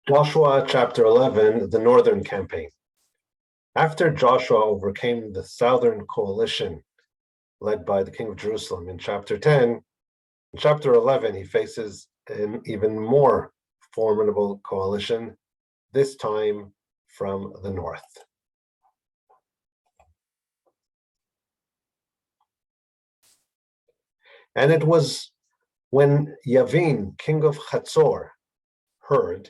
Joshua chapter 11, the Northern Campaign. After Joshua overcame the southern coalition led by the king of Jerusalem in chapter 10, in chapter 11, he faces an even more formidable coalition, this time from the north. And it was when Yavin, king of Chatzor, heard,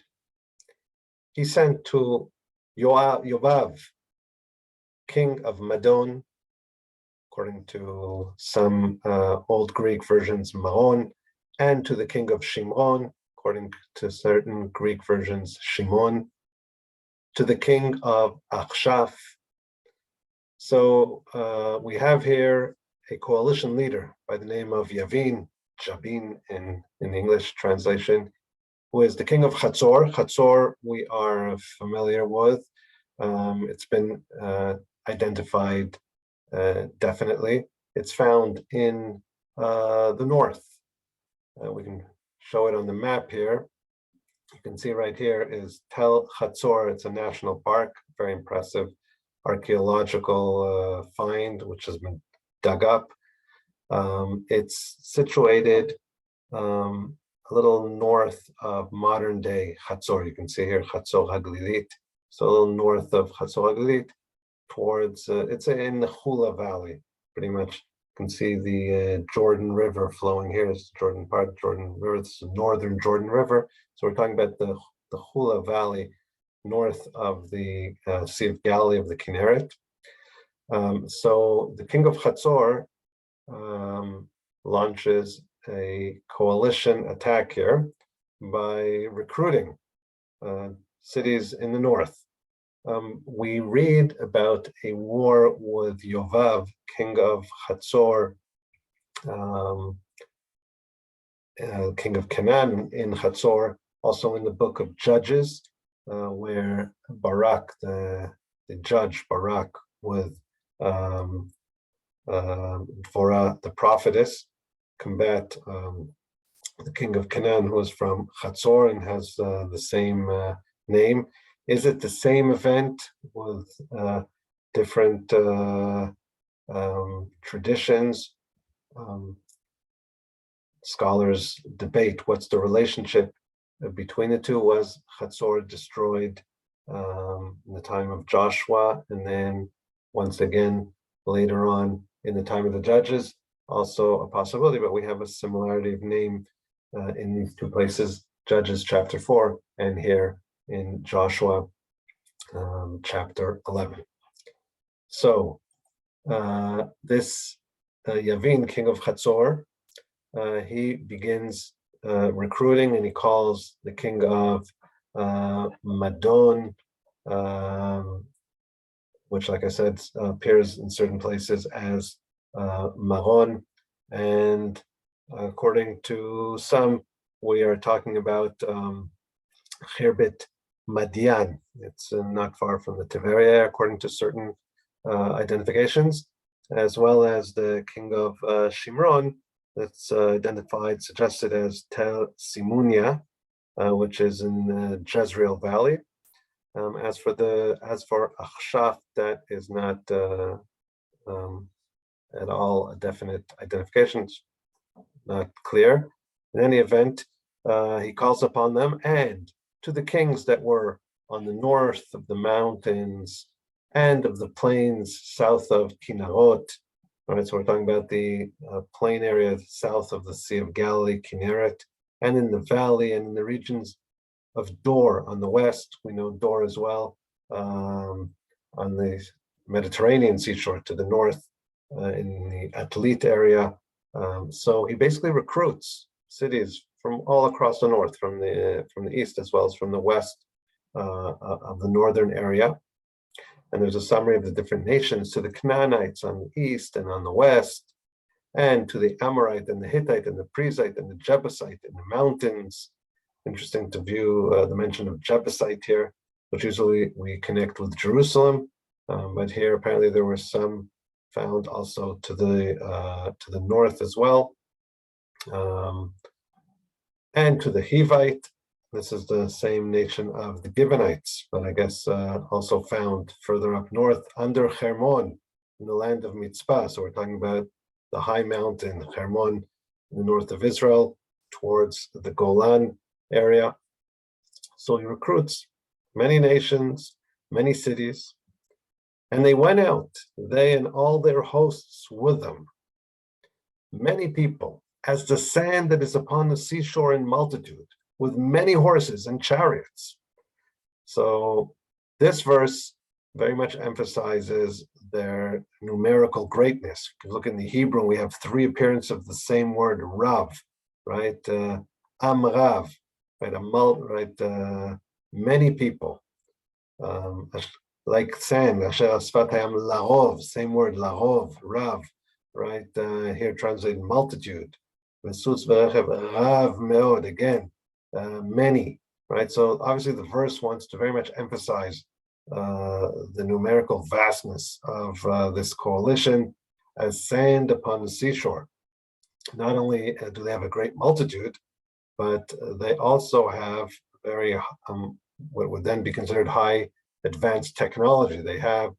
he sent to Yovav, king of Madon, according to some Old Greek versions, Maon, and to the king of Shimron, according to certain Greek versions, Shimon, to the king of Achshaph. So we have here a coalition leader by the name of Yavin, Jabin in English translation, who is the king of Chatzor. Chatzor we are familiar with. It's been identified definitely. It's found in the north. We can show it on the map here. You can see right here is Tel Chatzor. It's a national park, very impressive archaeological find, which has been dug up. It's situated a little north of modern day Chatzor. You can see here Chatzor HaGlilit. So a little north of Chatzor HaGlilit towards, it's in the Hula Valley, pretty much. You can see the Jordan River flowing here. It's the Jordan part of Jordan River. It's the northern Jordan River. So we're talking about the Hula Valley, north of the Sea of Galilee of the Kinneret. So the king of Chatzor launches a coalition attack here by recruiting cities in the north. We read about a war with Yovav, king of Chatzor, king of Canaan in Chatzor, also in the book of Judges, where Barak, the judge Barak, with Dvorah, the prophetess, combat the king of Canaan, who is from Chatzor and has the same name. Is it the same event with different traditions? Scholars debate what's the relationship between the two. Was Chatzor destroyed in the time of Joshua, and then once again later on in the time of the judges? Also a possibility, but we have a similarity of name in these two places, Judges chapter 4 and here in Joshua chapter 11. So this Yavin, king of Chatzor, he begins recruiting, and he calls the king of Madon, which, like I said, appears in certain places as Maron, and according to some, we are talking about Khirbet Madian. It's not far from the Tiberia, according to certain identifications, as well as the king of Shimron, that's identified, suggested as Tel Simunia, which is in the Jezreel Valley. As for Achshaph, that is not at all a definite identification. It's not clear. In any event, he calls upon them, and to the kings that were on the north of the mountains and of the plains south of Kinnarot. All right, so we're talking about the plain area south of the Sea of Galilee, Kinneret, and in the valley and in the regions of Dor on the west. We know Dor as well, on the Mediterranean seashore to the north, in the Atlit area. So he basically recruits cities from all across the north, from the east as well as from the west of the northern area. And there's a summary of the different nations: to the Canaanites on the east and on the west, and to the Amorite and the Hittite and the Perizzite and the Jebusite in the mountains. Interesting to view the mention of Jebusite here, which usually we connect with Jerusalem, but here apparently there were some found also to the north as well, and to the Hivite, This is the same nation of the Gibeonites, but I guess also found further up north under Hermon in the land of Mitzpah. So we're talking about the high mountain, Hermon, in the north of Israel, towards the Golan area. So he recruits many nations, many cities, and they went out, they and all their hosts with them, many people, as the sand that is upon the seashore in multitude, with many horses and chariots. So this verse very much emphasizes their numerical greatness. If you look in the Hebrew, we have three appearances of the same word, Rav, right? Amrav, right? Many people. Like sand, larov, same word, larov, Rav, right? Here translated multitude. Rav meod, again, many, right? So obviously the verse wants to very much emphasize the numerical vastness of this coalition as sand upon the seashore. Not only do they have a great multitude, but they also have very, what would then be considered high advanced technology. They have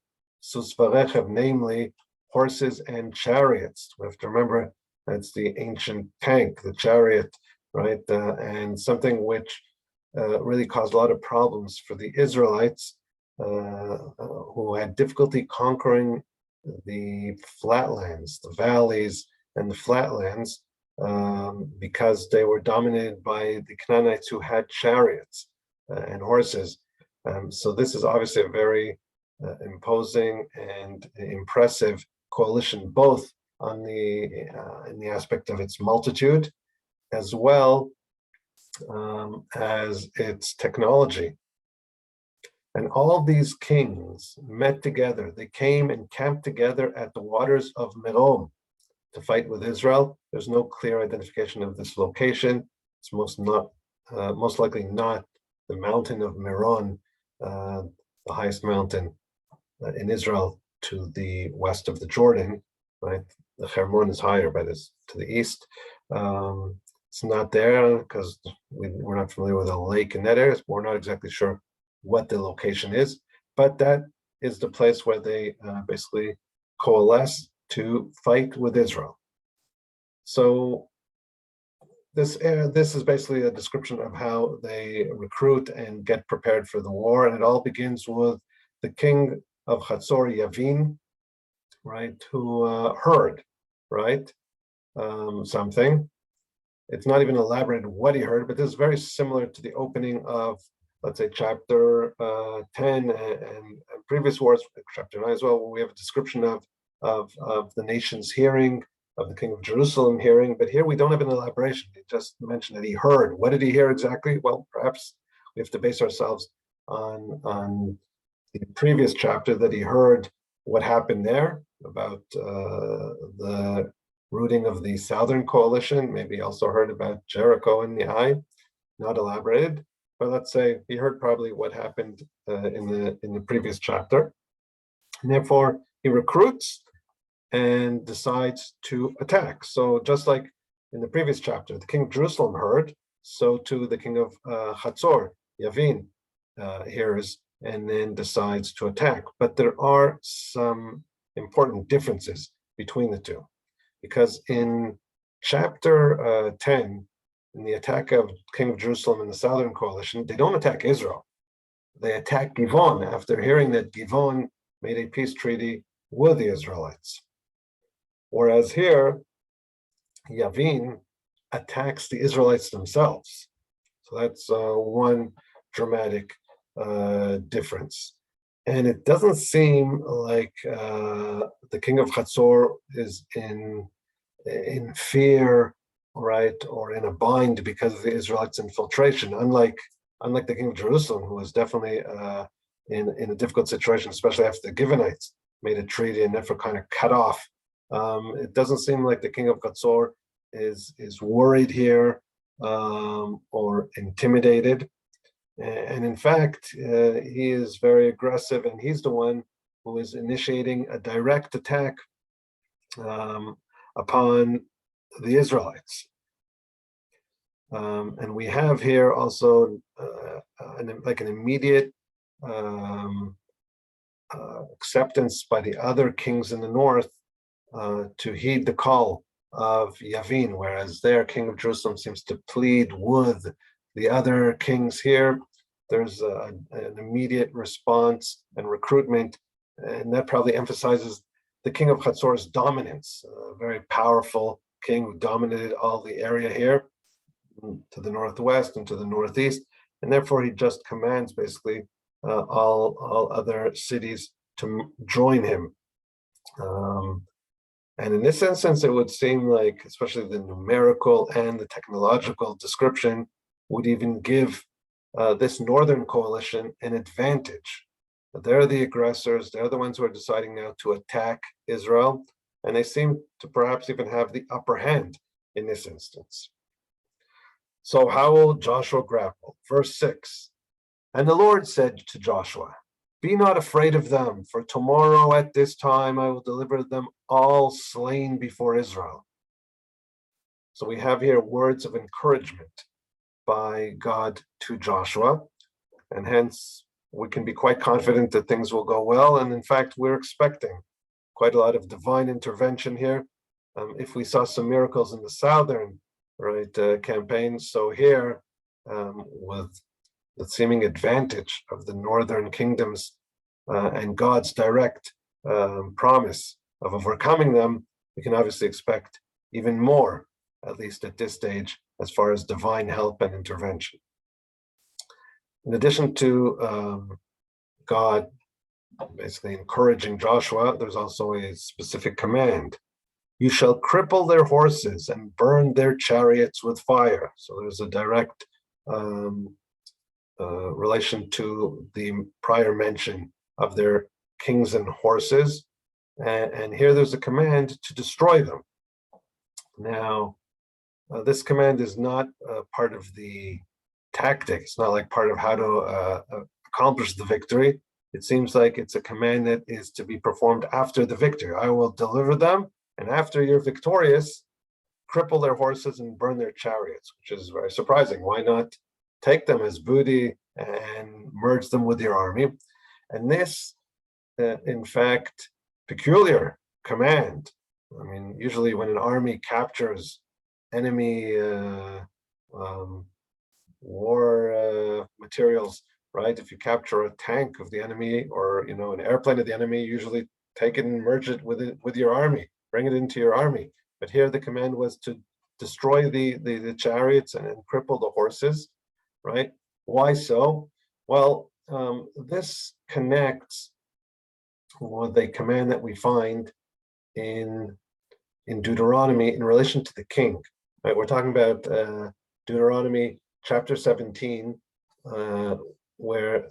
susvarechev, namely horses and chariots. We have to remember that's the ancient tank, the chariot, right? And something which really caused a lot of problems for the Israelites who had difficulty conquering the flatlands, the valleys and the flatlands, because they were dominated by the Canaanites who had chariots and horses. So this is obviously a very imposing and impressive coalition, both on in the aspect of its multitude, as well as its technology. And all these kings met together. They came and camped together at the waters of Merom to fight with Israel. There's no clear identification of this location. It's most likely not the mountain of Meron, the highest mountain in Israel to the west of the Jordan, right? The Hermon is higher by this to the east. It's not there because we're not familiar with a lake in that area. We're not exactly sure what the location is, but that is the place where they basically coalesce to fight with Israel. So this is basically a description of how they recruit and get prepared for the war, and it all begins with the king of Hatzor, Yavin, right, who heard, right, something. It's not even elaborated what he heard, but this is very similar to the opening of, let's say, chapter 10 and previous wars, chapter 9 as well, where we have a description of the nation's hearing, of the king of Jerusalem hearing, but here we don't have an elaboration. He just mentioned that he heard. What did he hear exactly? Well, perhaps we have to base ourselves on the previous chapter, that he heard what happened there about the routing of the southern coalition. Maybe also heard about Jericho and the Ai, not elaborated, but let's say he heard probably what happened in the previous chapter. And therefore, he recruits and decides to attack. So just like in the previous chapter, the king of Jerusalem heard, so too the king of Hatzor, Yavin, hears and then decides to attack. But there are some important differences between the two, because in chapter 10, in the attack of king of Jerusalem and the southern coalition, they don't attack Israel. They attack Givon after hearing that Givon made a peace treaty with the Israelites. Whereas here, Yavin attacks the Israelites themselves. So that's one dramatic difference. And it doesn't seem like the king of Hatzor is in fear, right, or in a bind because of the Israelites' infiltration, unlike the king of Jerusalem, who was definitely in a difficult situation, especially after the Gibeonites made a treaty and therefore kind of cut off. It doesn't seem like the king of Hatzor is worried here or intimidated. And in fact, he is very aggressive, and he's the one who is initiating a direct attack upon the Israelites. And we have here also like an immediate acceptance by the other kings in the north to heed the call of Yavin, whereas their king of Jerusalem seems to plead with the other kings here. There's an immediate response and recruitment, and that probably emphasizes the king of Hatzor's dominance, a very powerful king who dominated all the area here to the northwest and to the northeast, and therefore he just commands basically all other cities to join him. And in this instance, it would seem like, especially the numerical and the technological description, would even give this northern coalition an advantage. They're the aggressors. They're the ones who are deciding now to attack Israel, and they seem to perhaps even have the upper hand in this instance. So how will Joshua grapple? Verse 6, and the Lord said to Joshua, be not afraid of them, for tomorrow at this time I will deliver them all slain before Israel. So we have here words of encouragement by God to Joshua, and hence we can be quite confident that things will go well. And in fact, we're expecting quite a lot of divine intervention here. If we saw some miracles in the southern campaign, so here with the seeming advantage of the northern kingdoms and God's direct promise of overcoming them, we can obviously expect even more, at least at this stage, as far as divine help and intervention. In addition to God basically encouraging Joshua, there's also a specific command. You shall cripple their horses and burn their chariots with fire. So there's a direct relation to the prior mention of their kings and horses. And here there's a command to destroy them. Now, this command is not part of the tactic. It's not like part of how to accomplish the victory. It seems like it's a command that is to be performed after the victory. I will deliver them, and after you're victorious, cripple their horses and burn their chariots, which is very surprising. Why not take them as booty and merge them with your army? And this, in fact, peculiar command. I mean, usually when an army captures enemy war materials, right? If you capture a tank of the enemy or an airplane of the enemy, you usually take it and merge it with your army, bring it into your army. But here the command was to destroy the chariots and cripple the horses, right? Why so? Well, this connects with a command that we find in Deuteronomy in relation to the king. Right? We're talking about Deuteronomy chapter 17, where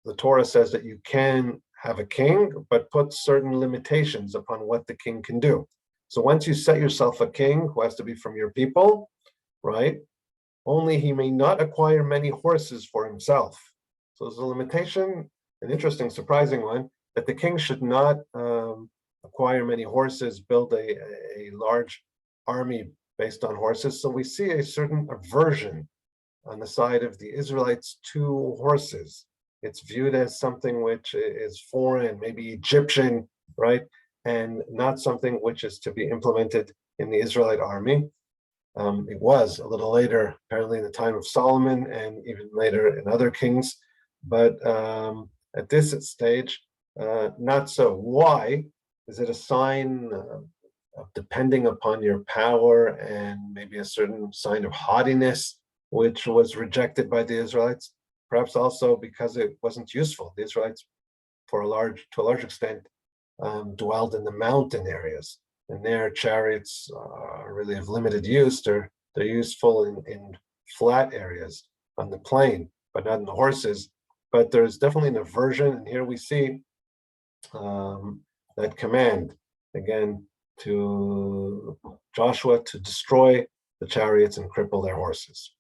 the Torah says that you can have a king, but put certain limitations upon what the king can do. So once you set yourself a king who has to be from your people, right? Only he may not acquire many horses for himself. So there's a limitation, an interesting, surprising one, that the king should not acquire many horses, build a large army based on horses. So we see a certain aversion on the side of the Israelites to horses. It's viewed as something which is foreign, maybe Egyptian, right? And not something which is to be implemented in the Israelite army. It was a little later, apparently in the time of Solomon, and even later in other kings. But at this stage, not so. Why? Is it a sign of depending upon your power and maybe a certain sign of haughtiness, which was rejected by the Israelites? Perhaps also because it wasn't useful. The Israelites, to a large extent, dwelled in the mountain areas, and their chariots are really of limited use. They're useful in flat areas on the plain, but not in the horses. But there's definitely an aversion, and here we see that command again to Joshua to destroy the chariots and cripple their horses.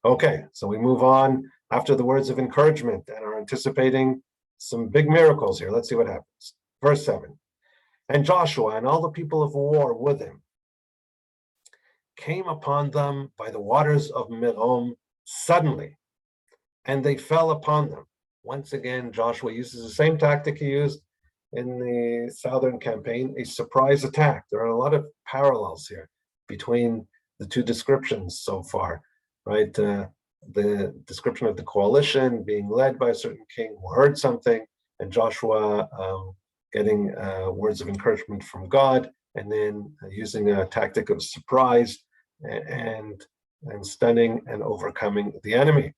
Okay, so we move on after the words of encouragement and are anticipating some big miracles here. Let's see what happens. Verse 7. And Joshua and all the people of war with him came upon them by the waters of Merom suddenly, and they fell upon them. Once again, Joshua uses the same tactic he used in the southern campaign, a surprise attack. There are a lot of parallels here between the two descriptions so far, right? The description of the coalition being led by a certain king who heard something, and Joshua getting words of encouragement from God, and then using a tactic of surprise and stunning and overcoming the enemy.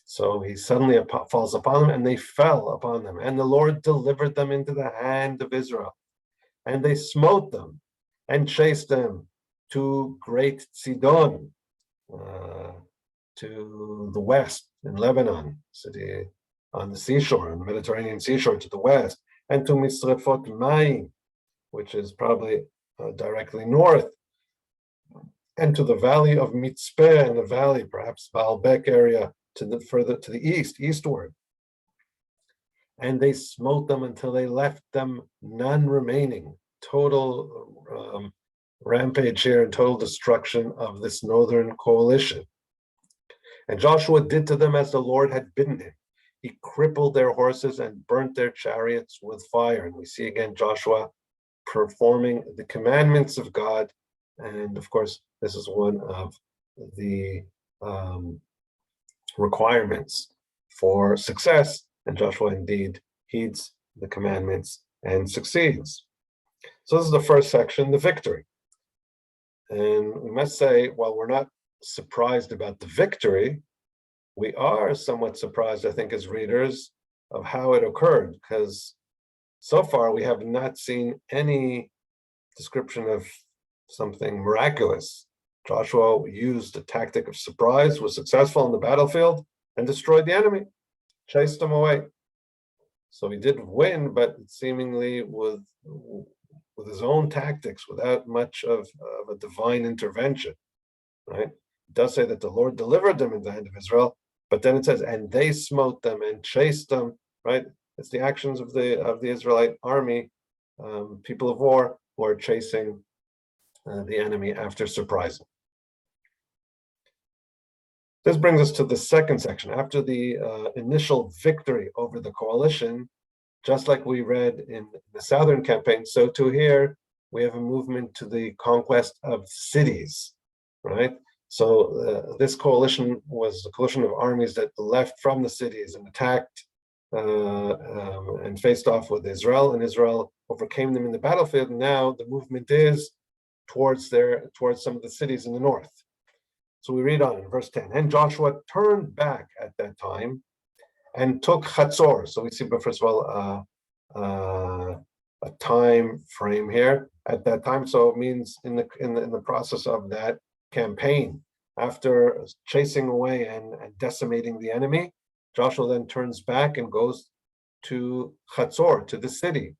So he suddenly falls upon them, and they fell upon them. And the Lord delivered them into the hand of Israel. And they smote them and chased them to Great Sidon, to the west in Lebanon, city on the seashore, on the Mediterranean seashore to the west, and to Misrefot Mayim, which is probably directly north, and to the valley of Mitzpeh, and the valley, perhaps Baalbek area, to the further to the eastward. And they smote them until they left them none remaining. Total rampage here and total destruction of this northern coalition. And Joshua did to them as the Lord had bidden him. He crippled their horses and burnt their chariots with fire. And we see again Joshua performing the commandments of God. And of course, this is one of the requirements for success, and Joshua indeed heeds the commandments and succeeds. So this is the first section, the victory. And we must say, while we're not surprised about the victory, we are somewhat surprised, I think, as readers, of how it occurred, because so far we have not seen any description of something miraculous. Joshua used a tactic of surprise, was successful in the battlefield, and destroyed the enemy, chased them away. So he did win, but seemingly with his own tactics, without much of a divine intervention, right? It does say that the Lord delivered them in the hand of Israel, but then it says, and they smote them and chased them, right? It's the actions of the Israelite army, people of war, who are chasing the enemy after surprising. This brings us to the second section. After the initial victory over the coalition, just like we read in the southern campaign, so too here, we have a movement to the conquest of cities, right? So this coalition was a coalition of armies that left from the cities and attacked and faced off with Israel, and Israel overcame them in the battlefield. And now the movement is towards some of the cities in the north. So we read on in verse 10, and Joshua turned back at that time and took Chatzor. So we see, first of all, a time frame here at that time. So it means in the process of that campaign, after chasing away and decimating the enemy, Joshua then turns back and goes to Chatzor, to the city,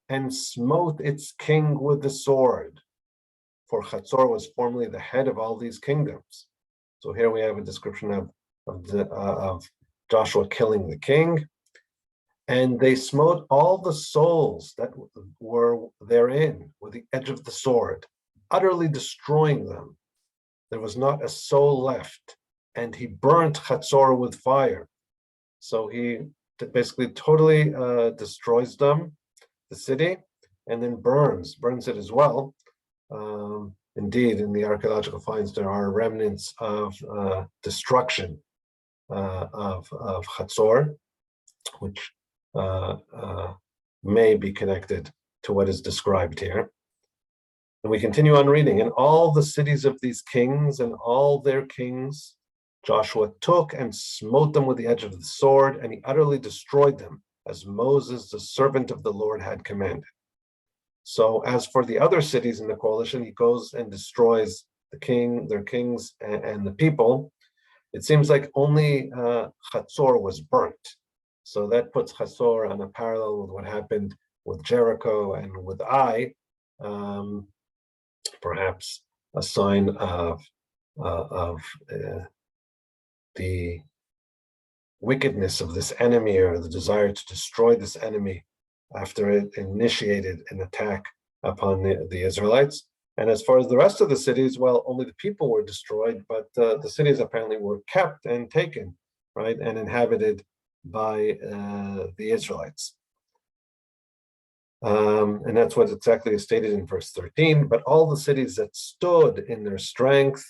and smote its king with the sword. For Chatzor was formerly the head of all these kingdoms. So here we have a description of Joshua killing the king. And they smote all the souls that were therein with the edge of the sword, utterly destroying them. There was not a soul left. And he burnt Chatzor with fire. So he basically totally destroys them, the city, and then burns it as well. Indeed, in the archaeological finds, there are remnants of destruction of Chatzor, which may be connected to what is described here. And we continue on reading. And all the cities of these kings and all their kings, Joshua took and smote them with the edge of the sword, and he utterly destroyed them, as Moses, the servant of the Lord, had commanded. So as for the other cities in the coalition, he goes and destroys their kings, and the people. It seems like only Chatzor was burnt. So that puts Chatzor on a parallel with what happened with Jericho and with Ai, perhaps a sign of the wickedness of this enemy, or the desire to destroy this enemy after it initiated an attack upon the Israelites. And as far as the rest of the cities, well, only the people were destroyed, but the cities apparently were kept and taken, right, and inhabited by the Israelites. And that's what exactly is stated in verse 13. But all the cities that stood in their strength,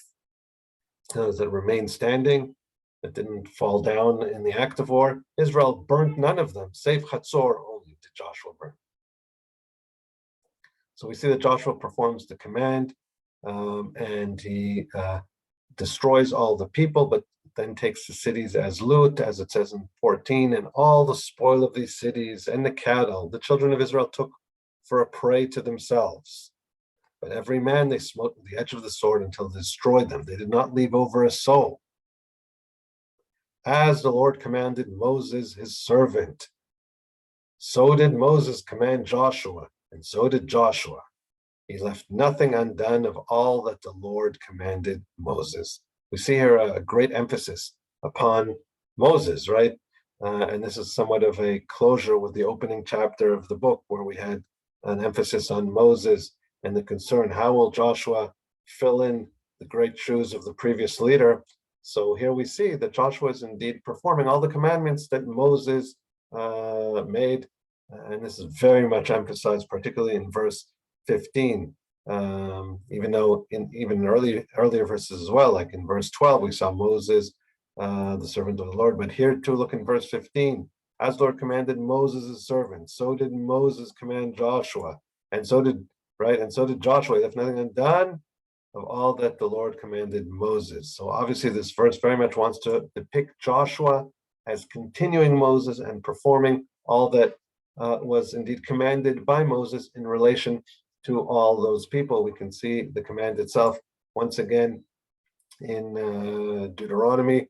that remained standing, that didn't fall down in the act of war, Israel burnt none of them, save Chatzor only did Joshua burn. So we see that Joshua performs the command, and he destroys all the people, but then takes the cities as loot, as it says in 14, and all the spoil of these cities and the cattle the children of Israel took for a prey to themselves. But every man they smote with the edge of the sword until they destroyed them. They did not leave over a soul. As the Lord commanded Moses, his servant, so did Moses command Joshua, and so did Joshua. He left nothing undone of all that the Lord commanded Moses. We see here a great emphasis upon Moses, right? And this is somewhat of a closure with the opening chapter of the book, where we had an emphasis on Moses and the concern, how will Joshua fill in the great shoes of the previous leader? So here we see that Joshua is indeed performing all the commandments that Moses made, and this is very much emphasized, particularly in verse 15. Even though in even earlier verses as well, like in verse 12, we saw Moses, the servant of the Lord. But here too, look in verse 15. As the Lord commanded Moses, his servant, so did Moses command Joshua, and so did Joshua. He left nothing undone of all that the Lord commanded Moses. So obviously, this verse very much wants to depict Joshua as continuing Moses and performing all that was indeed commanded by Moses in relation to all those people. We can see the command itself once again in Deuteronomy.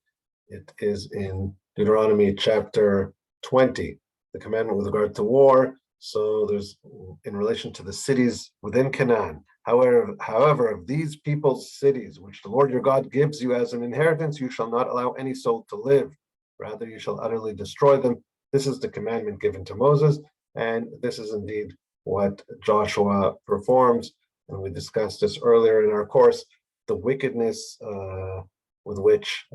It is in Deuteronomy chapter 20, the commandment with regard to war. So there's in relation to the cities within Canaan. However, of these people's cities, which the Lord your God gives you as an inheritance, you shall not allow any soul to live. Rather, you shall utterly destroy them. This is the commandment given to Moses, and this is indeed what Joshua performs. And we discussed this earlier in our course, the wickedness with which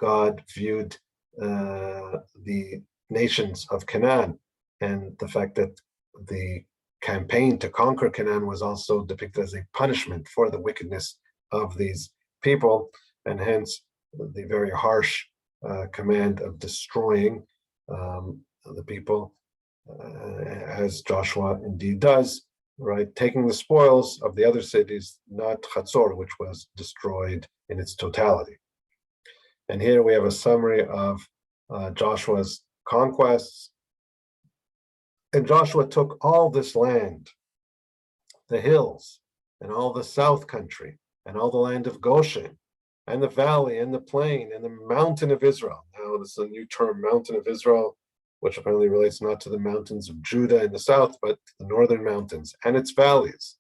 God viewed the nations of Canaan, and the fact that the campaign to conquer Canaan was also depicted as a punishment for the wickedness of these people, and hence the very harsh command of destroying the people, as Joshua indeed does, right? Taking the spoils of the other cities, not Chatzor, which was destroyed in its totality. And here we have a summary of Joshua's conquests. And Joshua took all this land, the hills, and all the south country, and all the land of Goshen, and the valley, and the plain, and the mountain of Israel. Now, this is a new term, mountain of Israel, which apparently relates not to the mountains of Judah in the south, but the northern mountains and its valleys.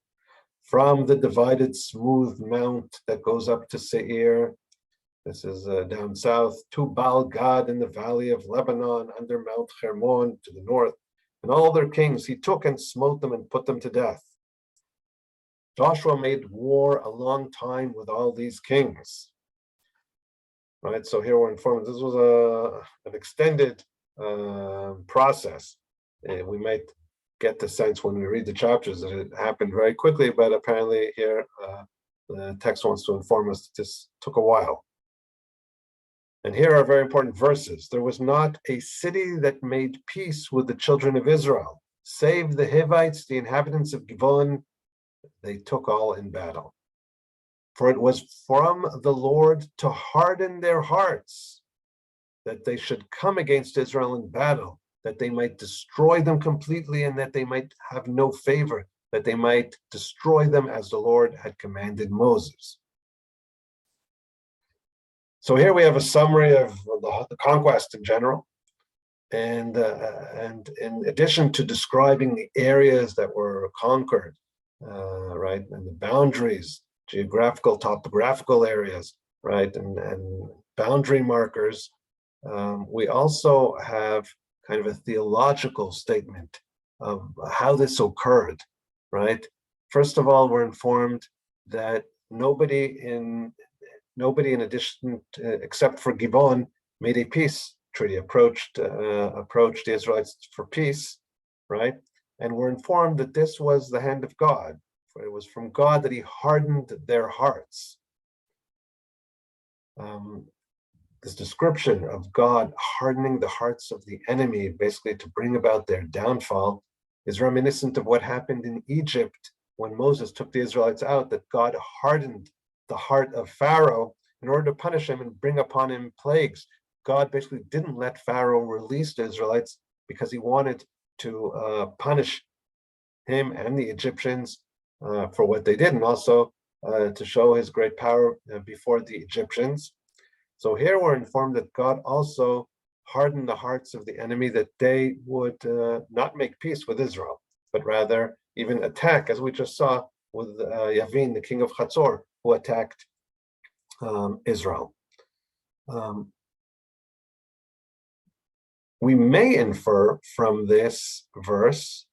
From the divided smooth mount that goes up to Seir, this is down south, to Baal Gad in the valley of Lebanon, under Mount Hermon to the north, and all their kings he took and smote them and put them to death. Joshua made war a long time with all these kings. Right, so here we're informed this was an extended process. We might get the sense when we read the chapters that it happened very quickly, but apparently here the text wants to inform us that this took a while. And here are very important verses. There was not a city that made peace with the children of Israel, save the Hivites, the inhabitants of Givon. They took all in battle. For it was from the Lord to harden their hearts, that they should come against Israel in battle, that they might destroy them completely, and that they might have no favor, that they might destroy them as the Lord had commanded Moses. So here we have a summary of the conquest in general, and in addition to describing the areas that were conquered, right, and the boundaries, geographical, topographical areas, right, and boundary markers, we also have kind of a theological statement of how this occurred, right? First of all, we're informed that nobody in addition except for Gibeon made a peace treaty, approached the Israelites for peace, right? And we're informed that this was the hand of God. For it was from God that he hardened their hearts. This description of God hardening the hearts of the enemy, basically to bring about their downfall, is reminiscent of what happened in Egypt when Moses took the Israelites out, that God hardened the heart of Pharaoh in order to punish him and bring upon him plagues. God basically didn't let Pharaoh release the Israelites because he wanted to punish him and the Egyptians for what they did, and also to show his great power before the Egyptians. So here we're informed that God also hardened the hearts of the enemy, that they would not make peace with Israel, but rather even attack, as we just saw with Yavin, the king of Chatzor, who attacked Israel. We may infer from this verse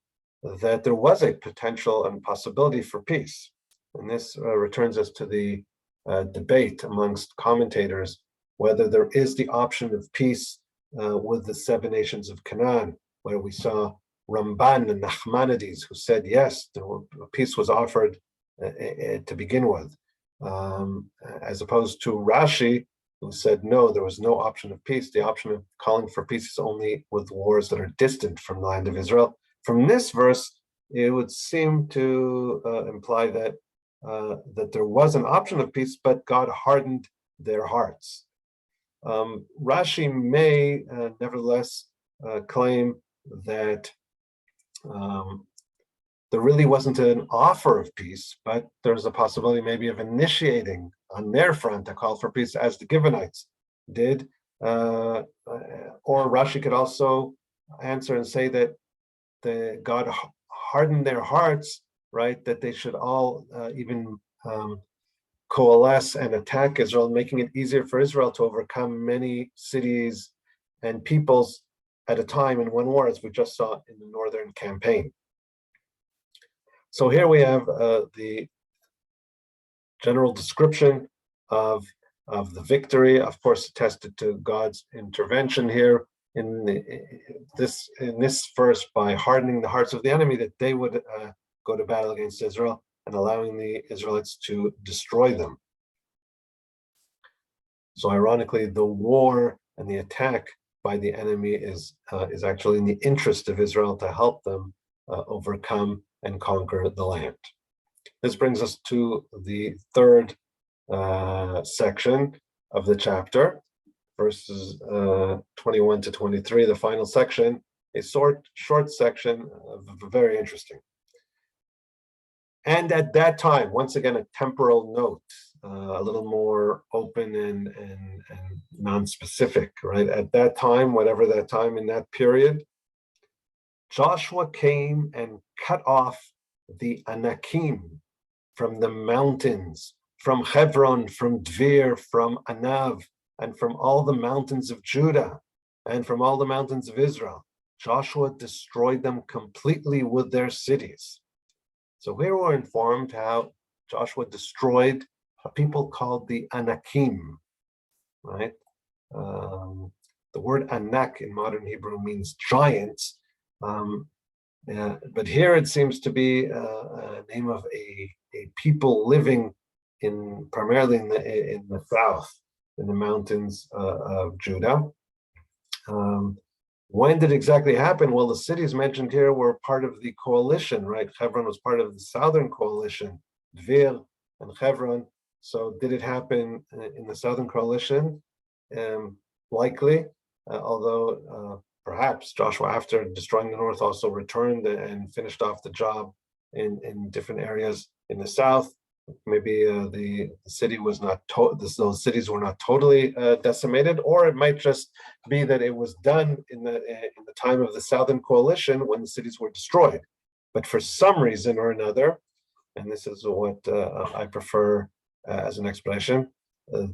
that there was a potential and possibility for peace. And this returns us to the debate amongst commentators whether there is the option of peace with the 7 nations of Canaan, where we saw Ramban and Nachmanides who said yes, peace was offered to begin with, as opposed to Rashi, who said no, there was no option of peace. The option of calling for peace is only with wars that are distant from the land of Israel. From this verse, it would seem to imply that there was an option of peace, but God hardened their hearts. Rashi may nevertheless claim that there really wasn't an offer of peace, but there's a possibility maybe of initiating on their front a call for peace, as the Gibeonites did. Or Rashi could also answer and say that God hardened their hearts, right? That they should all even coalesce and attack Israel, making it easier for Israel to overcome many cities and peoples at a time in one war, as we just saw in the northern campaign. So here we have the general description of the victory, of course, attested to God's intervention here in this verse by hardening the hearts of the enemy, that they would go to battle against Israel and allowing the Israelites to destroy them. So ironically, the war and the attack by the enemy is actually in the interest of Israel to help them overcome and conquer the land. This brings us to the third section of the chapter, verses 21 to 23, the final section, a short section, very interesting. And at that time, once again, a temporal note, a little more open and non-specific, right? At that time, whatever that time in that period, Joshua came and cut off the Anakim from the mountains, from Hebron, from Dvir, from Anav, and from all the mountains of Judah, and from all the mountains of Israel. Joshua destroyed them completely with their cities. So here we're informed how Joshua destroyed a people called the Anakim, right? The word Anak in modern Hebrew means giants, but here it seems to be a name of a people living primarily in the south, in the mountains of Judah. When did it exactly happen? Well, the cities mentioned here were part of the coalition, right? Hebron was part of the southern coalition, Dvir and Hebron. So did it happen in the southern coalition? Likely, although perhaps Joshua, after destroying the north, also returned and finished off the job in different areas in the south. Maybe the city was not those cities were not totally decimated, or it might just be that it was done in the time of the Southern Coalition when the cities were destroyed. But for some reason or another, and this is what I prefer as an explanation,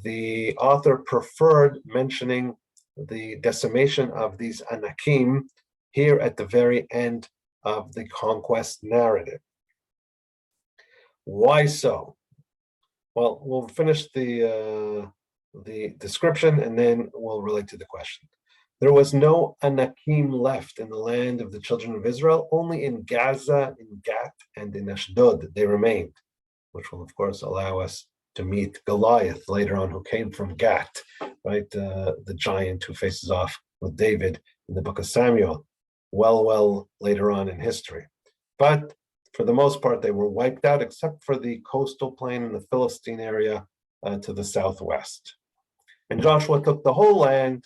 the author preferred mentioning the decimation of these Anakim here at the very end of the conquest narrative. Why so? Well, we'll finish the description and then we'll relate to the question. There was no Anakim left in the land of the children of Israel, only in Gaza, in Gath, and in Ashdod they remained, which will, of course, allow us to meet Goliath later on, who came from Gath, right? The giant who faces off with David in the book of Samuel, well later on in history. But for the most part, they were wiped out, except for the coastal plain and the Philistine area to the southwest. And Joshua took the whole land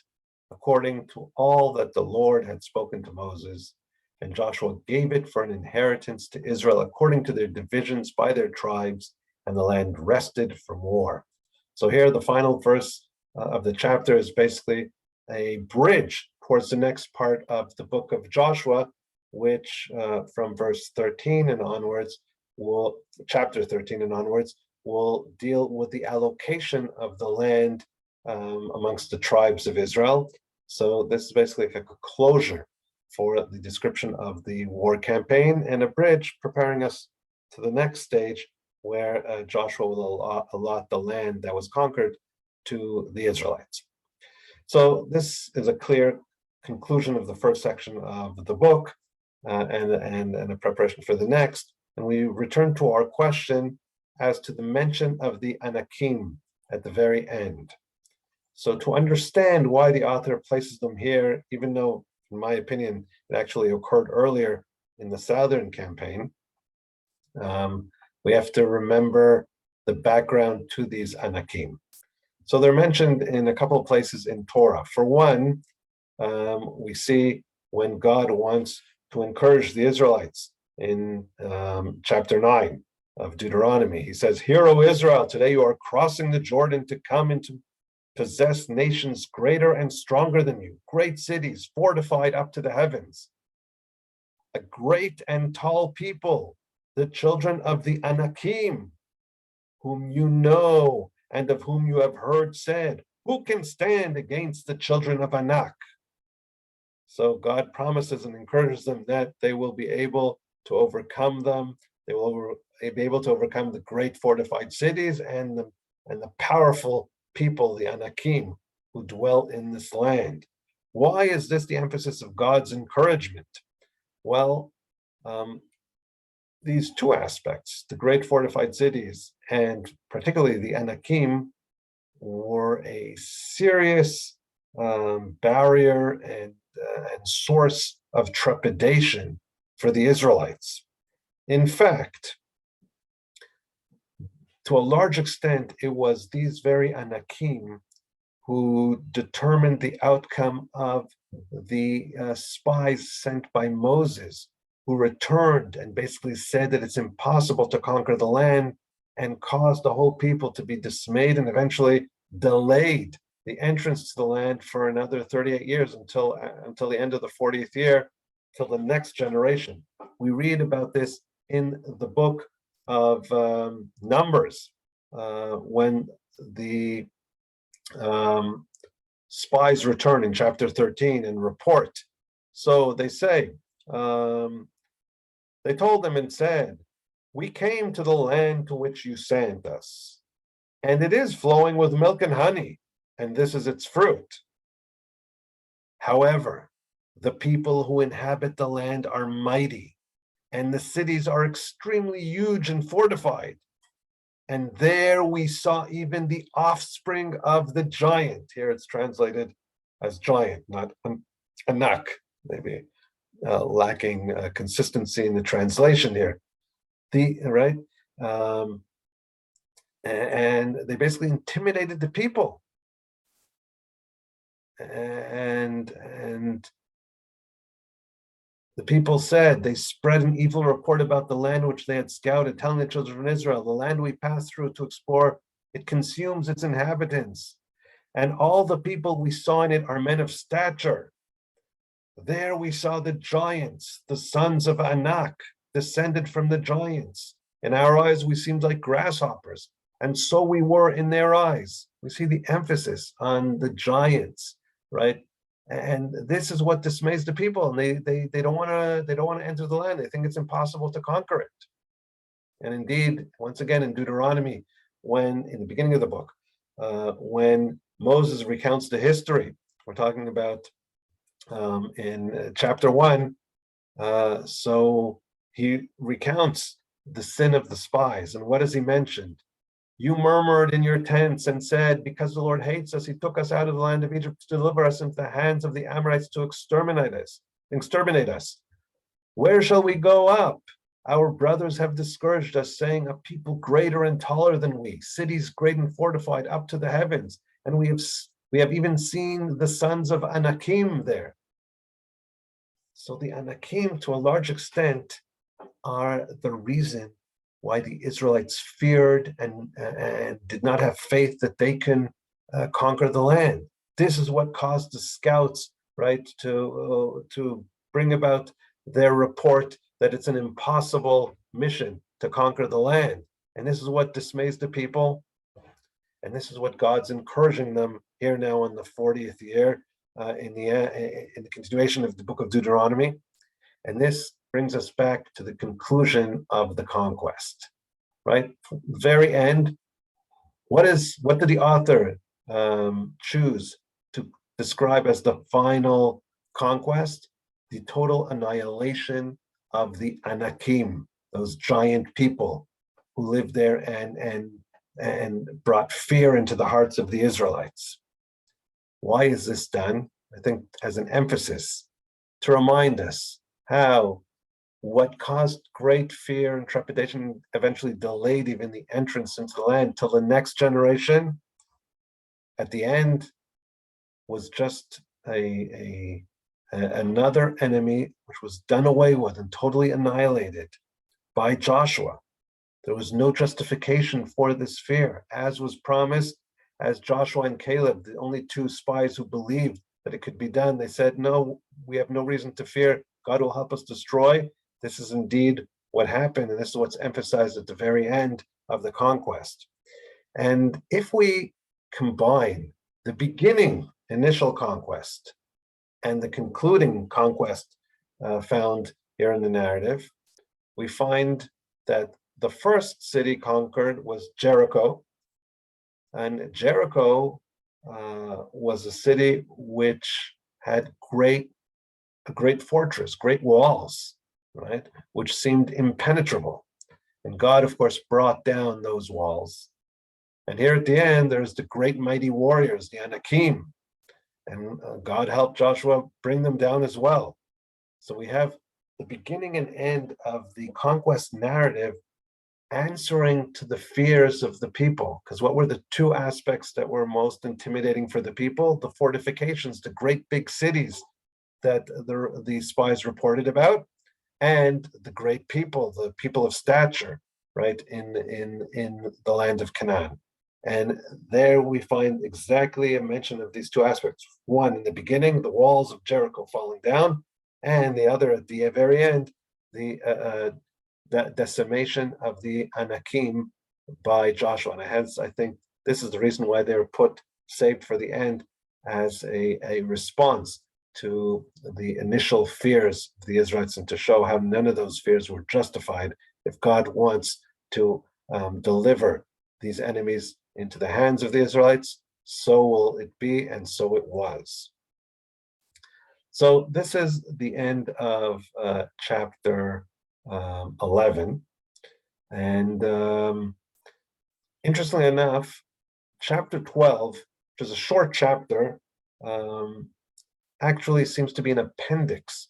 according to all that the Lord had spoken to Moses. And Joshua gave it for an inheritance to Israel according to their divisions by their tribes, and the land rested from war. So here, the final verse of the chapter is basically a bridge towards the next part of the book of Joshua, which from verse 13 and onwards, chapter 13 and onwards, will deal with the allocation of the land amongst the tribes of Israel. So this is basically like a closure for the description of the war campaign and a bridge preparing us to the next stage where Joshua will allot the land that was conquered to the Israelites. So this is a clear conclusion of the first section of the book and a preparation for the next. And we return to our question as to the mention of the Anakim at the very end. So to understand why the author places them here, even though, in my opinion, it actually occurred earlier in the Southern campaign, we have to remember the background to these Anakim. So they're mentioned in a couple of places in Torah. For one, we see when God wants to encourage the Israelites in chapter 9 of Deuteronomy. He says, "Hear, O Israel, today you are crossing the Jordan to come into possess nations greater and stronger than you, great cities fortified up to the heavens, a great and tall people, the children of the Anakim, whom you know and of whom you have heard said, who can stand against the children of Anak?" So God promises and encourages them that they will be able to overcome them. They will be able to overcome the great fortified cities and the powerful people, the Anakim, who dwell in this land. Why is this the emphasis of God's encouragement? Well, these two aspects, the great fortified cities and particularly the Anakim, were a serious barrier and source of trepidation for the Israelites. In fact, to a large extent, it was these very Anakim who determined the outcome of the spies sent by Moses, who returned and basically said that it's impossible to conquer the land, and caused the whole people to be dismayed and eventually delayed the entrance to the land for another 38 years until the end of the 40th year, till the next generation. We read about this in the book of Numbers, when the spies return in chapter 13 and report. So they say, they told them and said, "We came to the land to which you sent us, and it is flowing with milk and honey, and this is its fruit. However, the people who inhabit the land are mighty, and the cities are extremely huge and fortified. And there we saw even the offspring of the giant." Here it's translated as giant, not Anak, maybe lacking consistency in the translation here. And they basically intimidated the people. And the people said, they spread an evil report about the land which they had scouted, telling the children of Israel, "The land we passed through to explore, it consumes its inhabitants. And all the people we saw in it are men of stature. There we saw the giants, the sons of Anak, descended from the giants. In our eyes, we seemed like grasshoppers, and so we were in their eyes." We see the emphasis on the giants, right? And this is what dismays the people, and they don't want to enter the land. They think it's impossible to conquer it. And indeed, once again, in Deuteronomy, when in the beginning of the book, when Moses recounts the history, we're talking about in chapter 1, so he recounts the sin of the spies. And what has he mentioned? You murmured in your tents and said, because the Lord hates us, he took us out of the land of Egypt to deliver us into the hands of the Amorites to exterminate us. Where shall we go up? Our brothers have discouraged us, saying, a people greater and taller than we, cities great and fortified up to the heavens. And we have even seen the sons of Anakim there. So the Anakim, to a large extent, are the reason why the Israelites feared and did not have faith that they can conquer the land. This is what caused the scouts, right, to bring about their report that it's an impossible mission to conquer the land. And this is what dismays the people. And this is what God's encouraging them here now in the 40th year, in the continuation of the book of Deuteronomy. And this brings us back to the conclusion of the conquest, right? Very end. What did the author choose to describe as the final conquest? The total annihilation of the Anakim, those giant people who lived there and brought fear into the hearts of the Israelites. Why is this done? I think as an emphasis to remind us how what caused great fear and trepidation eventually delayed even the entrance into the land till the next generation, at the end, was just another enemy which was done away with and totally annihilated by Joshua. There was no justification for this fear, as was promised, as Joshua and Caleb, the only two spies who believed that it could be done, they said, no, we have no reason to fear. God will help us destroy. This is indeed what happened, and this is what's emphasized at the very end of the conquest. And if we combine the beginning initial conquest and the concluding conquest found here in the narrative, we find that the first city conquered was Jericho. And Jericho was a city which had a great fortress, great walls, right, which seemed impenetrable. And God, of course, brought down those walls. And here at the end, there's the great mighty warriors, the Anakim. And God helped Joshua bring them down as well. So we have the beginning and end of the conquest narrative answering to the fears of the people. Because what were the two aspects that were most intimidating for the people? The fortifications, the great big cities that the spies reported about, and the great people, the people of stature, right, in the land of Canaan. And there we find exactly a mention of these two aspects. One, in the beginning, the walls of Jericho falling down, and the other at the very end, the decimation of the Anakim by Joshua. And hence, I think this is the reason why they were saved for the end as a response to the initial fears of the Israelites, and to show how none of those fears were justified. If God wants to deliver these enemies into the hands of the Israelites, so will it be, and so it was. So this is the end of chapter 11. And interestingly enough, chapter 12, which is a short chapter, actually seems to be an appendix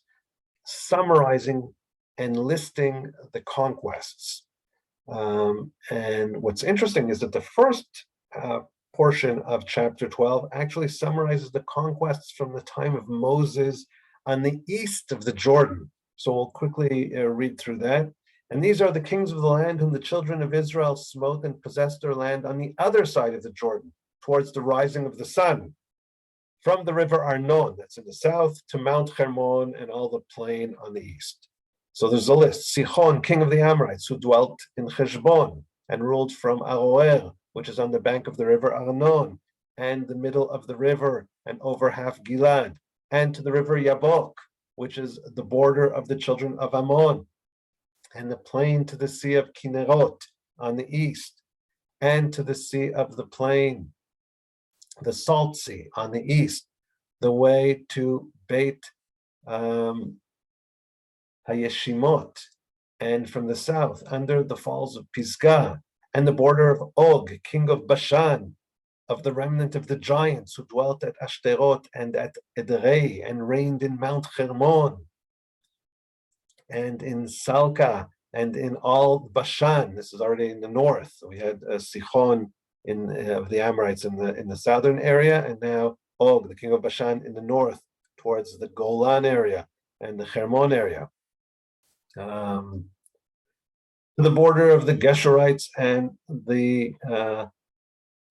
summarizing and listing the conquests. And what's interesting is that the first portion of chapter 12 actually summarizes the conquests from the time of Moses on the east of the Jordan. So we'll quickly read through that. And these are the kings of the land whom the children of Israel smote and possessed their land on the other side of the Jordan, towards the rising of the sun, from the river Arnon, that's in the south, to Mount Hermon and all the plain on the east. So there's a list. Sihon, king of the Amorites, who dwelt in Heshbon and ruled from Aroer, which is on the bank of the river Arnon, and the middle of the river, and over half Gilad, and to the river Yabok, which is the border of the children of Ammon. and the plain to the Sea of Kinnerot on the east, and to the Sea of the Plain, the Salt Sea on the east, the way to Beit Hayeshimot, and from the south, under the falls of Pisgah, and the border of Og, king of Bashan, of the remnant of the giants who dwelt at Ashterot and at Edrei, and reigned in Mount Hermon, and in Salka, and in all Bashan. This is already in the north. So we had Sichon of the Amorites in the southern area, and now Og, the king of Bashan, in the north, towards the Golan area and the Hermon area. To the border of the Geshurites and the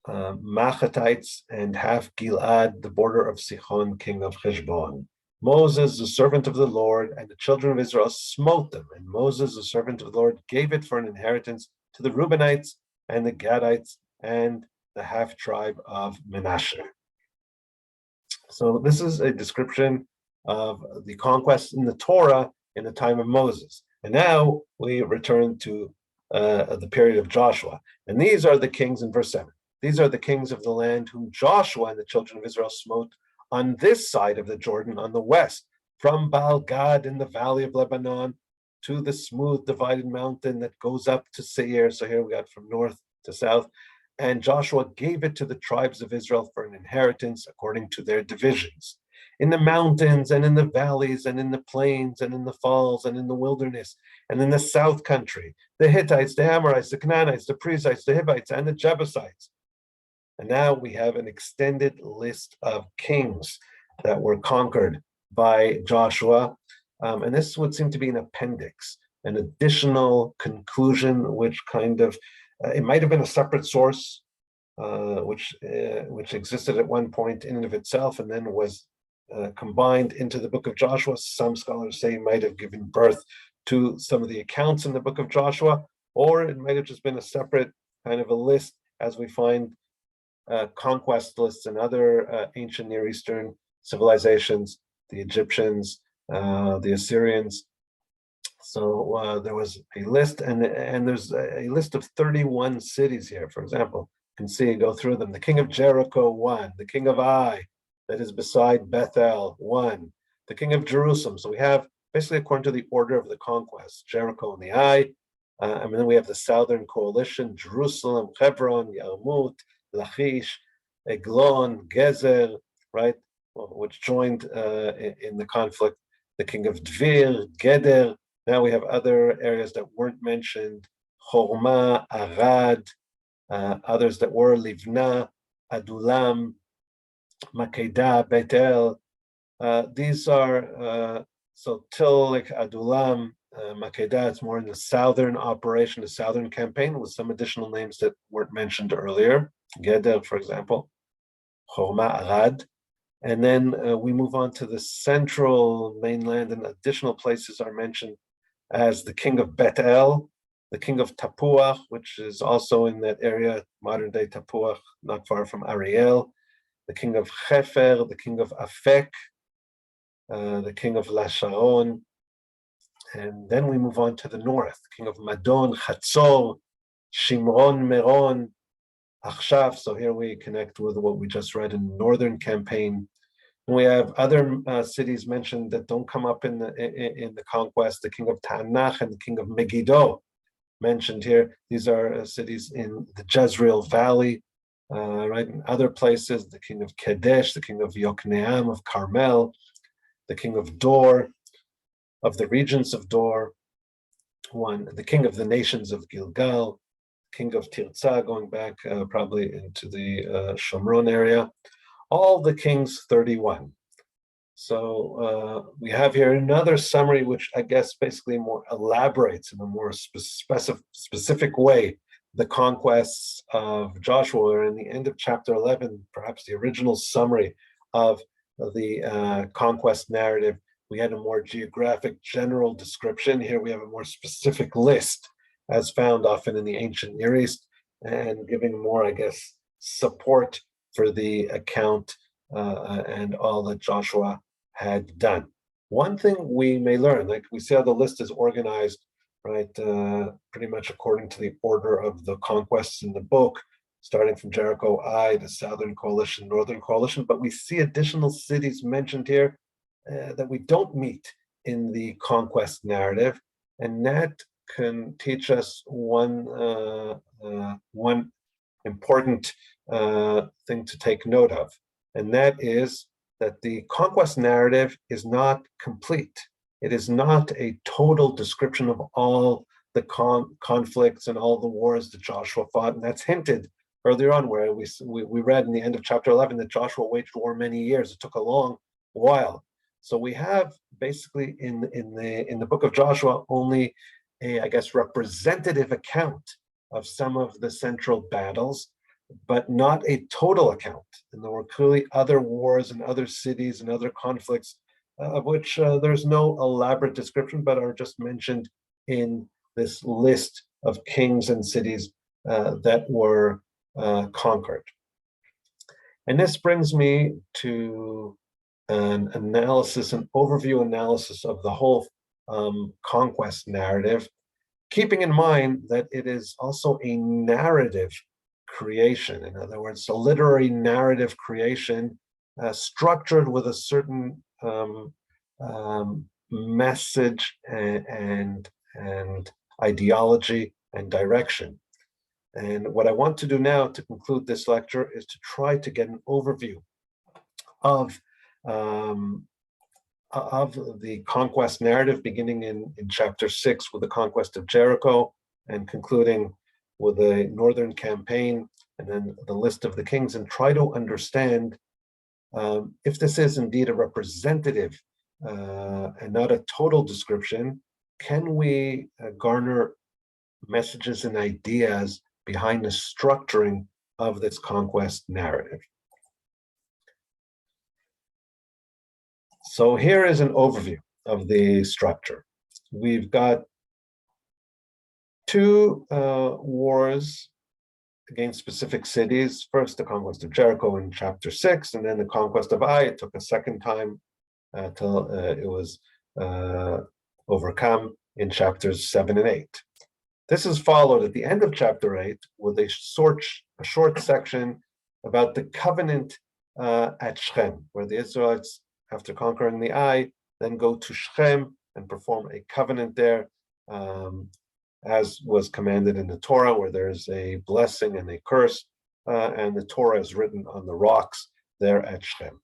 Machatites, and half Gilad, the border of Sichon, king of Heshbon. Moses, the servant of the Lord, and the children of Israel smote them, and Moses, the servant of the Lord, gave it for an inheritance to the Reubenites and the Gadites and the half tribe of Manasseh. So this is a description of the conquests in the Torah in the time of Moses. And now we return to the period of Joshua. And these are the kings in verse 7. These are the kings of the land whom Joshua and the children of Israel smote on this side of the Jordan on the west, from Baal Gad in the valley of Lebanon to the smooth divided mountain that goes up to Seir. So here we got from north to south. And Joshua gave it to the tribes of Israel for an inheritance according to their divisions. In the mountains and in the valleys and in the plains and in the falls and in the wilderness and in the south country, the Hittites, the Amorites, the Canaanites, the Perizzites, the Hivites, and the Jebusites. And now we have an extended list of kings that were conquered by Joshua. And this would seem to be an appendix, an additional conclusion, which kind of, it might have been a separate source, which existed at one point in and of itself, and then was combined into the book of Joshua. Some scholars say it might have given birth to some of the accounts in the book of Joshua, or it might have just been a separate kind of a list, as we find conquest lists and other ancient Near Eastern civilizations, the Egyptians, the Assyrians. So there was a list, and there's a list of 31 cities here. For example, you can see, go through them. The king of Jericho, 1. The king of Ai, that is beside Bethel, 1. The king of Jerusalem. So we have, basically according to the order of the conquest, Jericho and the Ai. And then we have the southern coalition, Jerusalem, Hebron, Yarmut, Lachish, Eglon, Gezer, right, which joined in the conflict. The king of Dvir, Geder. Now we have other areas that weren't mentioned, Horma, Arad, others that were, Livna, Adulam, Makedah, Betel. These are, so till like Adulam, Makedah, it's more in the southern operation, the southern campaign, with some additional names that weren't mentioned earlier. Geder, for example, Horma, Arad. And then we move on to the central mainland, and additional places are mentioned as the king of Betel, the king of Tapuach, which is also in that area, modern day Tapuach, not far from Ariel, the king of Hefer, the king of Afek, the king of Lasharon. And then we move on to the north, king of Madon, Chatzor, Shimron, Meron, Achshaf. So here we connect with what we just read in the northern campaign. And we have other cities mentioned that don't come up in the conquest, the king of Tanach and the king of Megiddo mentioned here. These are cities in the Jezreel Valley, right? In other places, the king of Kedesh, the king of Yokneam, of Carmel, the king of Dor, of the regions of Dor, the king of the nations of Gilgal, king of Tirzah, going back probably into the Shomron area, all the kings 31. So we have here another summary, which I guess basically more elaborates in a more specific way the conquests of Joshua. We're in the end of chapter 11, perhaps the original summary of the conquest narrative. We had a more geographic general description. Here we have a more specific list, as found often in the ancient Near East, and giving more, I guess, support for the account and all that Joshua had done. One thing we may learn, like we see how the list is organized, right? Pretty much according to the order of the conquests in the book, starting from Jericho, the Southern Coalition, Northern Coalition, but we see additional cities mentioned here that we don't meet in the conquest narrative, and that can teach us one important thing to take note of, and that is that the conquest narrative is not complete. It is not a total description of all the conflicts and all the wars that Joshua fought, and that's hinted earlier on, where we read in the end of chapter 11 that Joshua waged war many years. It took a long while. So we have basically in the book of Joshua only a, I guess, representative account of some of the central battles, but not a total account. And there were clearly other wars and other cities and other conflicts of which there's no elaborate description, but are just mentioned in this list of kings and cities that were conquered. And this brings me to an analysis, an overview analysis of the whole conquest narrative, keeping in mind that it is also a narrative creation. In other words, a literary narrative creation structured with a certain message and ideology and direction. And what I want to do now to conclude this lecture is to try to get an overview of the conquest narrative, beginning in chapter 6 with the conquest of Jericho and concluding with the northern campaign and then the list of the kings, and try to understand if this is indeed a representative and not a total description. Can we garner messages and ideas behind the structuring of this conquest narrative? So here is an overview of the structure. We've got two wars against specific cities. First, the conquest of Jericho in chapter 6, and then the conquest of Ai. It took a second time till it was overcome in chapters 7 and 8. This is followed at the end of chapter 8 with a short section about the covenant at Shechem, where the Israelites, after conquering the Ai, then go to Shechem and perform a covenant there, as was commanded in the Torah, where there's a blessing and a curse, and the Torah is written on the rocks there at Shechem.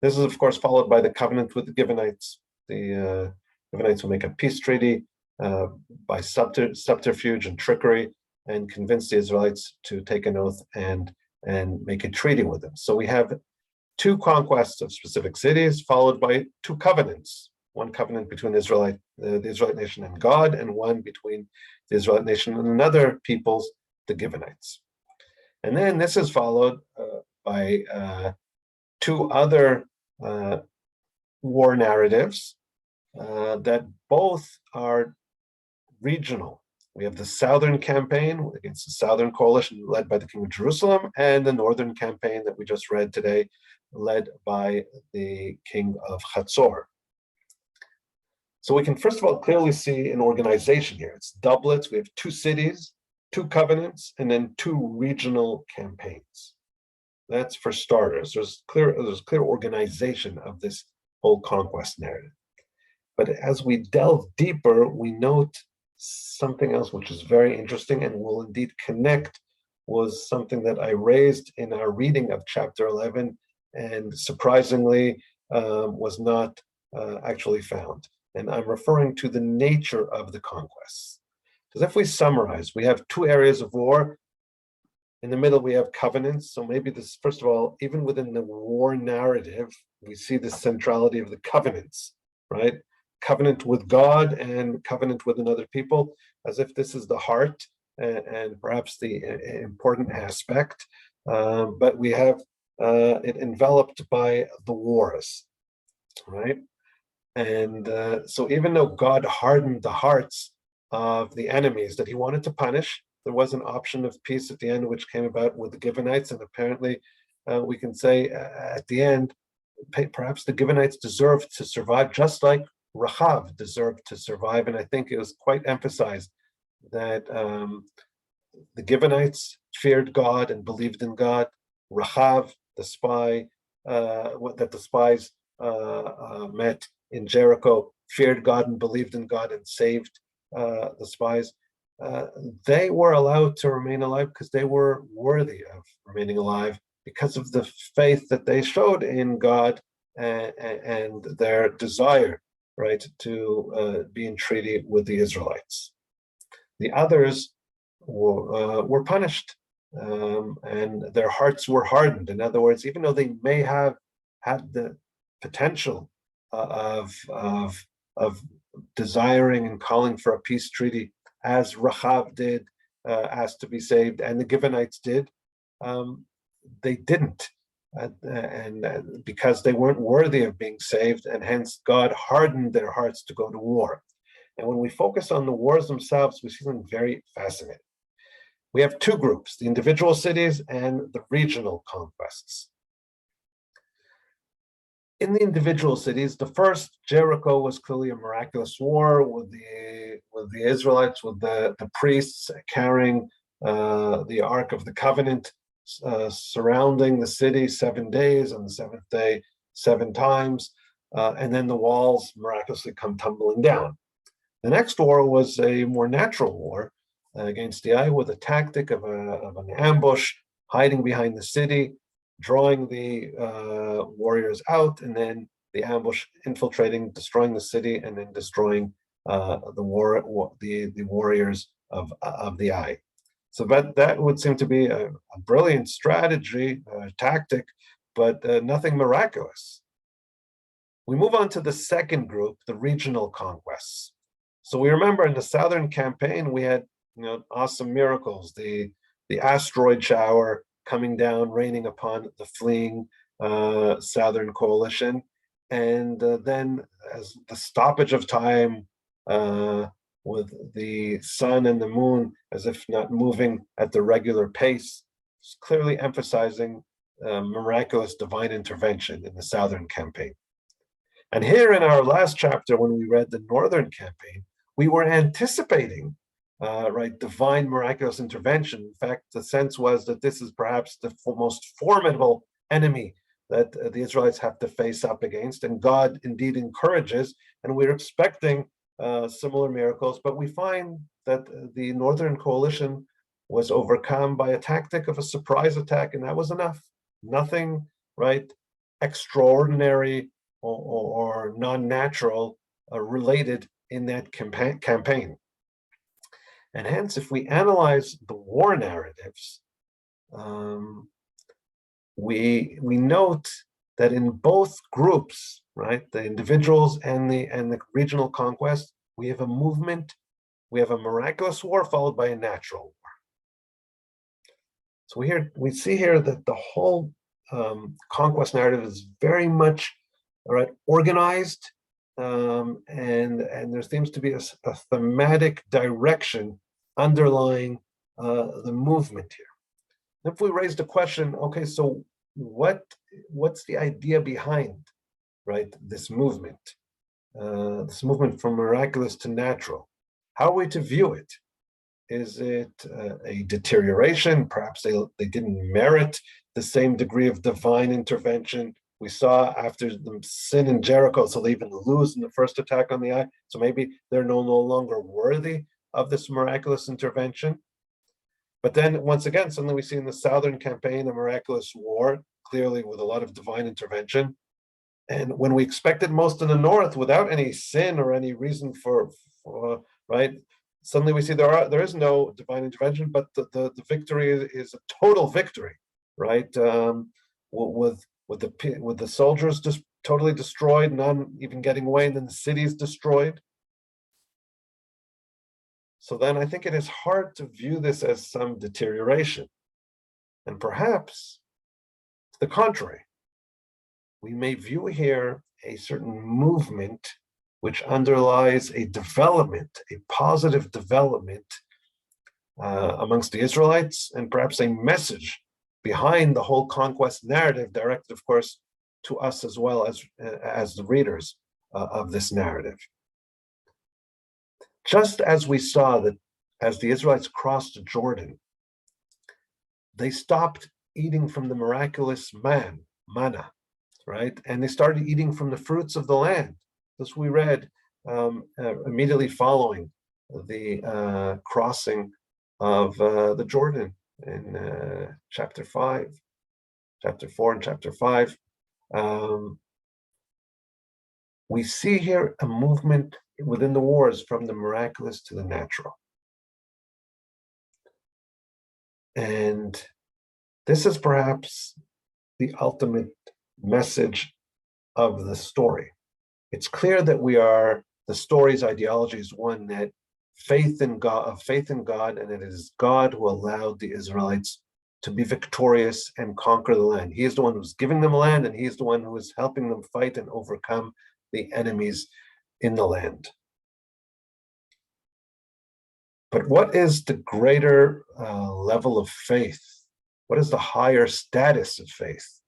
This is, of course, followed by the covenant with the Gibeonites. The Gibeonites will make a peace treaty by subterfuge and trickery, and convince the Israelites to take an oath and make a treaty with them. So we have two conquests of specific cities, followed by two covenants. One covenant between the Israelite nation and God, and one between the Israelite nation and another peoples, the Gibeonites. And then this is followed by two other war narratives that both are regional. We have the southern campaign against the southern coalition led by the king of Jerusalem, and the northern campaign that we just read today, led by the king of Hatzor. So we can first of all clearly see an organization here. It's doublets. We have two cities, two covenants, and then two regional campaigns. That's for starters. There's clear organization of this whole conquest narrative. But as we delve deeper, we note something else which is very interesting and will indeed connect was something that I raised in our reading of chapter 11, and surprisingly was not actually found. And I'm referring to the nature of the conquests. Because if we summarize, we have two areas of war. In the middle, we have covenants. So maybe this, first of all, even within the war narrative, we see the centrality of the covenants, right? Covenant with God and covenant with another people, as if this is the heart and perhaps the important aspect. But we have it enveloped by the wars, right? And so even though God hardened the hearts of the enemies that he wanted to punish, there was an option of peace at the end, which came about with the Gibeonites. And apparently we can say at the end, perhaps the Gibeonites deserved to survive, just like Rachav deserved to survive, and I think it was quite emphasized that the Gibeonites feared God and believed in God. Rachav, the spy, that the spies met in Jericho, feared God and believed in God and saved the spies. They were allowed to remain alive because they were worthy of remaining alive because of the faith that they showed in God and their desire, right, to be in treaty with the Israelites. The others were punished, and their hearts were hardened. In other words, even though they may have had the potential of desiring and calling for a peace treaty, as Rachav did, asked to be saved, and the Gibeonites did, they didn't, and because they weren't worthy of being saved, and hence God hardened their hearts to go to war. And when we focus on the wars themselves, we see something very fascinating. We have two groups, the individual cities and the regional conquests. In the individual cities, the first, Jericho, was clearly a miraculous war with the Israelites, with the priests carrying the Ark of the Covenant, surrounding the city 7 days, on the seventh day 7 times, and then the walls miraculously come tumbling down. The next war was a more natural war against the eye, with a tactic of an ambush, hiding behind the city, drawing the warriors out, and then the ambush infiltrating, destroying the city, and then destroying the warriors of the eye. So that would seem to be a brilliant strategy, tactic, but nothing miraculous. We move on to the second group, the regional conquests. So we remember in the southern campaign, we had awesome miracles, the asteroid shower coming down, raining upon the fleeing southern coalition, and then as the stoppage of time with the sun and the moon as if not moving at the regular pace, clearly emphasizing miraculous divine intervention in the southern campaign. And here in our last chapter, when we read the northern campaign, we were anticipating divine miraculous intervention. In fact, the sense was that this is perhaps the most formidable enemy that the Israelites have to face up against, and God indeed encourages, and we're expecting similar miracles, but we find that the northern coalition was overcome by a tactic of a surprise attack, and that was enough. Nothing, extraordinary or non-natural related in that campaign. And hence, if we analyze the war narratives, we note that in both groups, the individuals and the regional conquest, we have a movement, we have a miraculous war followed by a natural war. So we see here that the whole conquest narrative is very much organized, and there seems to be a thematic direction underlying the movement here. If we raise the question, okay, so what's the idea behind this movement from miraculous to natural? How are we to view it? Is it a deterioration? Perhaps they didn't merit the same degree of divine intervention we saw after the sin in Jericho, so they even lose in the first attack on the eye. So maybe they're no longer worthy of this miraculous intervention. But then once again, suddenly we see in the southern campaign a miraculous war, clearly with a lot of divine intervention. And when we expected most in the north without any sin or any reason for suddenly we see there is no divine intervention, but the victory is a total victory, with the soldiers just totally destroyed, none even getting away, and then the city is destroyed. So then I think it is hard to view this as some deterioration. And perhaps to the contrary, we may view here a certain movement which underlies a development, a positive development amongst the Israelites, and perhaps a message behind the whole conquest narrative, directed, of course, to us as well as the readers of this narrative. Just as we saw that as the Israelites crossed Jordan, they stopped eating from the miraculous manna, right? And they started eating from the fruits of the land. This we read immediately following the crossing of the Jordan in chapter 4 and chapter 5. We see here a movement within the wars from the miraculous to the natural. And this is perhaps the ultimate message of the story. It's clear that the story's ideology is one that faith in God, and it is God who allowed the Israelites to be victorious and conquer the land. He is the one who's giving them land, and he is the one who is helping them fight and overcome the enemies in the land. But what is the greater level of faith? What is the higher status of faith?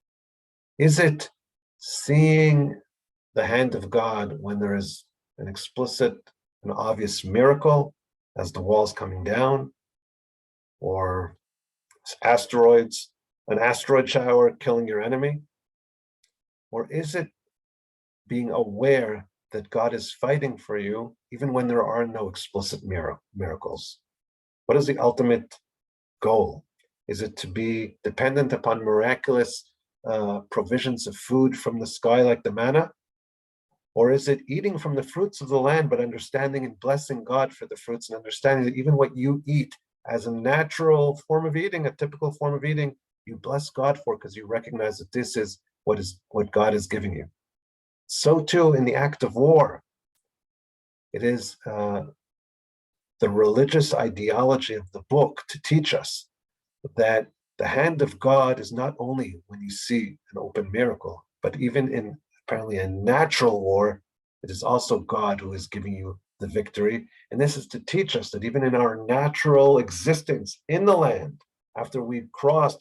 Is it seeing the hand of God when there is an explicit and obvious miracle, as the walls coming down, or an asteroid shower killing your enemy? Or is it being aware that God is fighting for you even when there are no explicit miracles? What is the ultimate goal? Is it to be dependent upon miraculous provisions of food from the sky like the manna? Or is it eating from the fruits of the land, but understanding and blessing God for the fruits, and understanding that even what you eat as a natural form of eating, a typical form of eating, you bless God for, because you recognize that this is what God is giving you. So too in the act of war, it is the religious ideology of the book to teach us that the hand of God is not only when you see an open miracle, but even in apparently a natural war, it is also God who is giving you the victory. And this is to teach us that even in our natural existence in the land, after we've crossed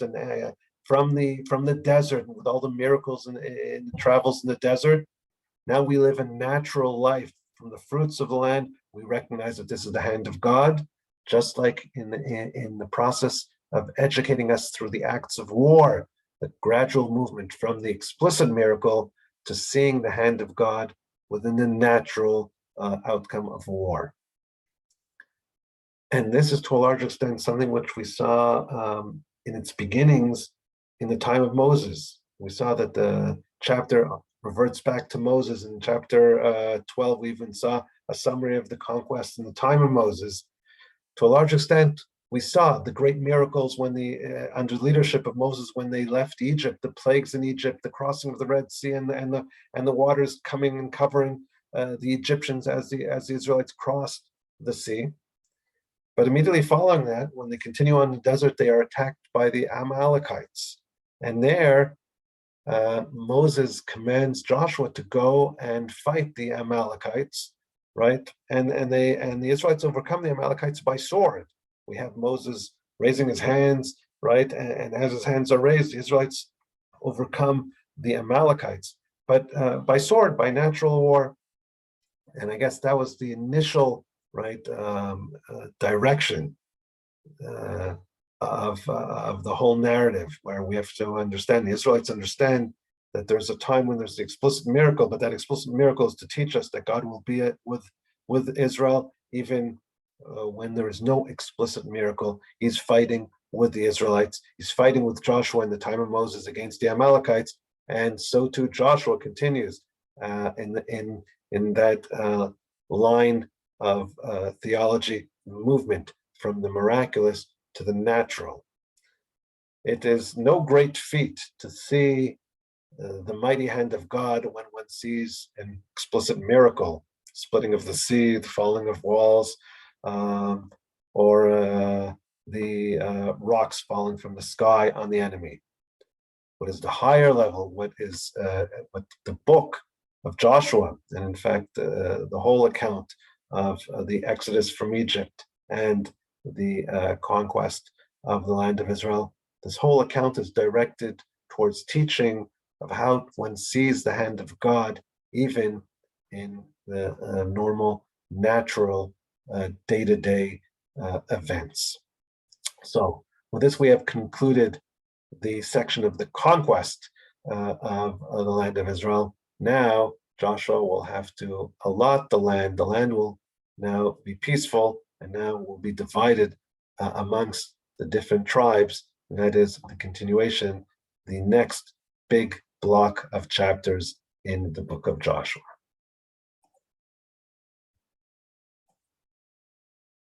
from the desert with all the miracles and the travels in the desert, now we live a natural life from the fruits of the land. We recognize that this is the hand of God, just like in the process of educating us through the acts of war, the gradual movement from the explicit miracle to seeing the hand of God within the natural outcome of war. And this is to a large extent something which we saw in its beginnings in the time of Moses. We saw that the chapter reverts back to Moses. In chapter 12, we even saw a summary of the conquest in the time of Moses. To a large extent, we saw the great miracles when under leadership of Moses, when they left Egypt, the plagues in Egypt, the crossing of the Red Sea, and the waters coming and covering the Egyptians as the Israelites crossed the sea. But immediately following that, when they continue on the desert, they are attacked by the Amalekites, and there Moses commands Joshua to go and fight the Amalekites, right? And the Israelites overcome the Amalekites by sword. We have Moses raising his hands, right? And as his hands are raised, the Israelites overcome the Amalekites, but by sword, by natural war. And I guess that was the initial, right, direction of the whole narrative, where we have to understand, the Israelites understand that there's a time when there's the explicit miracle, but that explicit miracle is to teach us that God will be with Israel, even when there is no explicit miracle. He's fighting with the Israelites. He's fighting with Joshua in the time of Moses against the Amalekites, and so too Joshua continues in that line of theology movement from the miraculous to the natural. It is no great feat to see the mighty hand of God when one sees an explicit miracle, splitting of the sea, the falling of walls, or the rocks falling from the sky on the enemy. What is the higher level? What the book of Joshua, and in fact the whole account of the Exodus from Egypt and the conquest of the land of Israel, this whole account is directed towards teaching of how one sees the hand of God even in the normal, natural, day-to-day events. So with this, we have concluded the section of the conquest of the land of Israel. Now Joshua will have to allot the land. The land will now be peaceful, and now will be divided amongst the different tribes. And that is the continuation, the next big block of chapters in the book of Joshua.